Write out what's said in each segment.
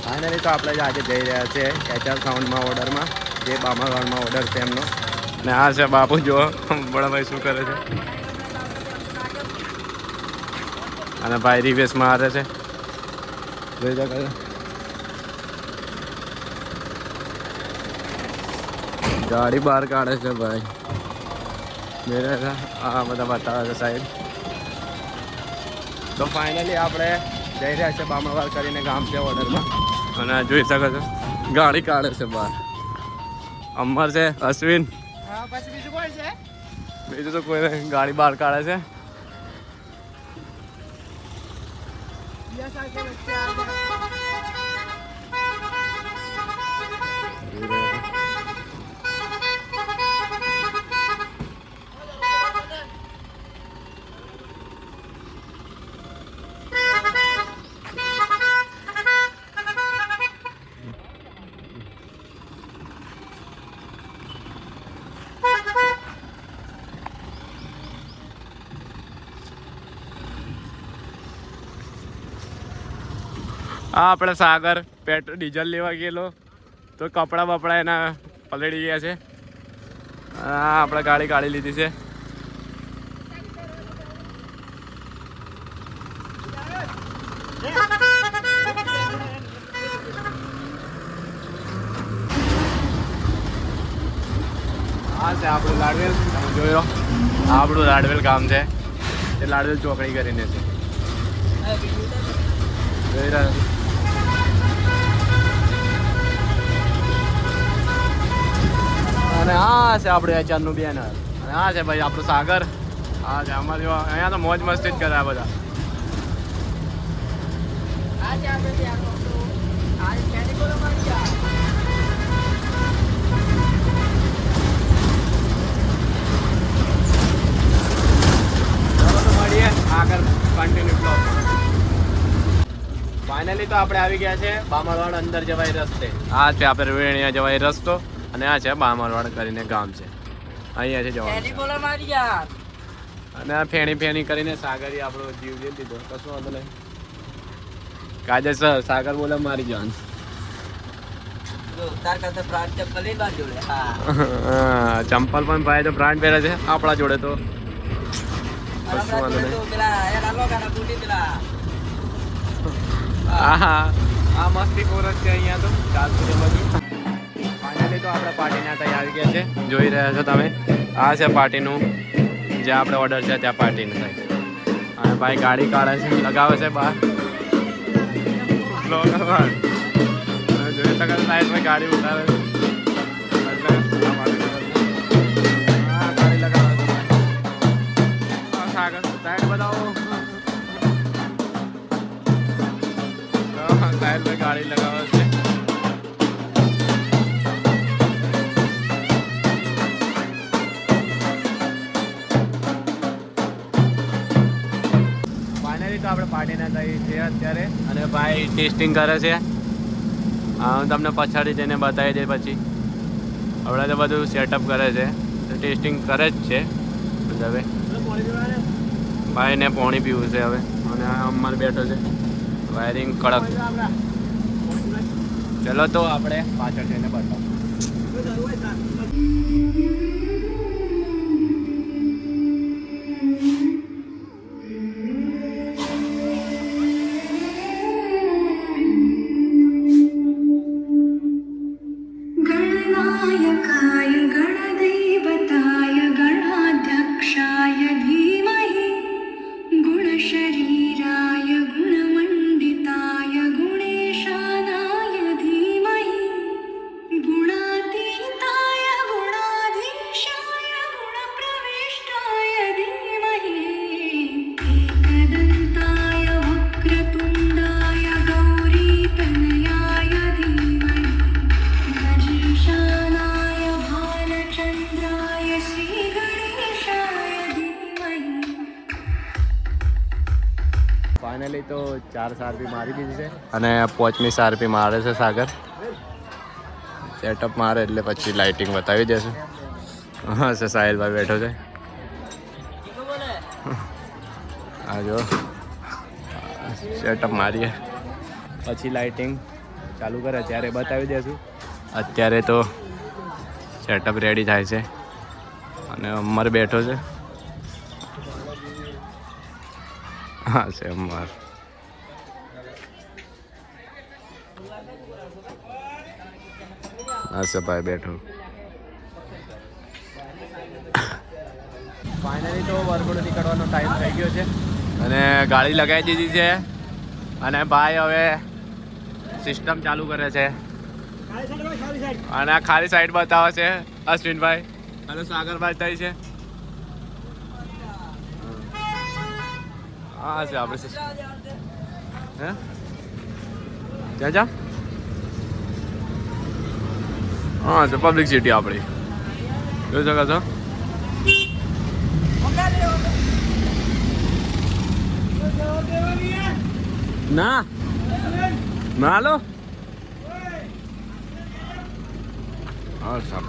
Finally તો આપણે આજે જઈ રહ્યા છે એચઆર સાઉન્ડમાં ઓર્ડરમાં, જે બામાવાડમાં ઓર્ડર છે એમનો. અને આ છે બાપુ, જો બડાભાઈ શું કરે છે. અને ભાઈ રિવેશમાં આવે છે, જોઈ શકો છો. ગાડી બહાર કાઢે છે ભાઈ. આ બધા બતાવે છે સાઈડ. તો ફાઇનલી આપણે જઈ રહ્યા છે બામાવાડ કરીને ગામ છે ઓર્ડરમાં. અને જોઈ શકો છો ગાડી કાઢે છે બહાર. અમર છે, અશ્વિન, બીજું તો કોઈ ગાડી બહાર કાઢે છે. હા, આપણે સાગર પેટ્રોલ ડીઝલ લેવા ગયેલો તો કપડાં બપડા એના પલળી ગયા છે. હા, આપણે ગાડી કાઢી લીધી છે. હા છે આપણું લાડવેલ, તમે જોયો આપણું લાડવેલ ગામ છે. એ લાડવેલ ચોકડી કરીને છે, જોઈ રહ્યા. અને આ છે આપણે એચઆરનું બેનર. અને આ છે ભાઈ આપણું સાગર. હા છે અમારી અહીંયા તો મોજ મસ્તી જ કરે આ બધા. મળીએ આગળ કન્ટિન્યુ બ્લોગ. ફાઇનલી તો આપણે આવી ગયા છે બામણવાડ અંદર જવાય રસ્તે. આ છે આપણે વેણિયા જવાય રસ્તો. અને આ છે બામણવાડ કરીને ગામ છે, અહીંયા છે જવાનું. અને આ ફેણી ફેણી કરીને સાગરી આપણો જીવ લઈ લીધો. કશું વાંધો નહીં. કાયદેસર સાગર બોલે મારી જાન. ચંપલ પણ ભાઈ તો બ્રાન્ડ પહેરે છે આપણા જોડે. તો કશું વાંધો નહીં. આ મસ્તી કોરસ છે અહીંયા તો ચાલતું છે બધું. ફાઇનલી તો આપણે પાર્ટીના ત્યાં આવી ગયા છે, જોઈ રહ્યા છો તમે. આ છે પાર્ટીનું, જે આપણે ઓર્ડર છે ત્યાં પાર્ટીનું થાય. અને ભાઈ ગાડી કાઢે છે, લગાવે છે બહાર. જોઈ શકો સાઈડમાં ગાડી ઉતારે છે. ગાડી લગાવે છે સાગર. સાઈડ બતાવો. સાઈડમાં ગાડી લગાવે છે. તો આપણે પાર્ટીના થઈ છે અત્યારે. અને ભાઈ ટેસ્ટિંગ કરે છે. હું તમને પછાડી જઈને બતાવી દે પછી. હમણાં તો બધું સેટઅપ કરે છે, તો ટેસ્ટિંગ કરે જ છે. હવે ભાઈને પાણી પીવું છે હવે. અને અમારે બેઠો છે વાયરિંગ કડક. ચલો તો આપણે પાછળ જઈને બતાવો. ફાઇનલી તો 4 સારપી મારી દીધી છે. અને 5મી સારપી મારે છે સાગર. સેટઅપ મારે એટલે પછી લાઇટિંગ બતાવી દેશે. હા છે સાહિલભાઈ બેઠો છે. આ જો સેટઅપ મારીએ પછી લાઇટિંગ ચાલુ કરે ત્યારે બતાવી દેશું. અત્યારે તો સેટઅપ રેડી થાય છે અને અમર બેઠો છે. હા છે અમર. હા છે ભાઈ બેઠો. ફાઇનલી તો વરઘોડો નીકળવાનો ટાઈમ થઈ ગયો છે અને ગાડી લગાવી દીધી છે અને ભાઈ હવે સિસ્ટમ ચાલુ કરે છે અને આ ખાલી સાઈડ બતાવે છે અશ્વિનભાઈ અને સાગરભાઈ થાય છે. હા છે આપણે હે ક્યાં જા હા છે પબ્લિક સિટી આપણી જોઈ શકો છો. ના ના લો હા સાહેબ.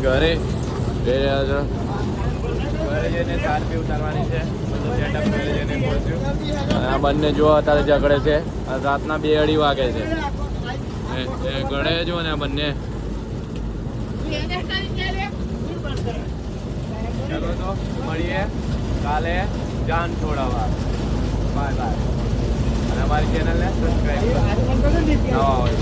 ઘરે જઈ રહ્યા છો. ઘરે જઈને ચાર ઉતારવાની છે. બધું સેટઅપ ઘરે જઈને પહોંચ્યું. અને આ બંને જો અત્યારે ઝઘડે છે. રાતના 2-2:30 વાગે છે. ઘરે જો ને આ બંને. ચલો તો મળીએ કાલે જાન છોડાવવા. Bye bye. અને અમારી ચેનલને સબસ્ક્રાઈબ કરો નવા હોય.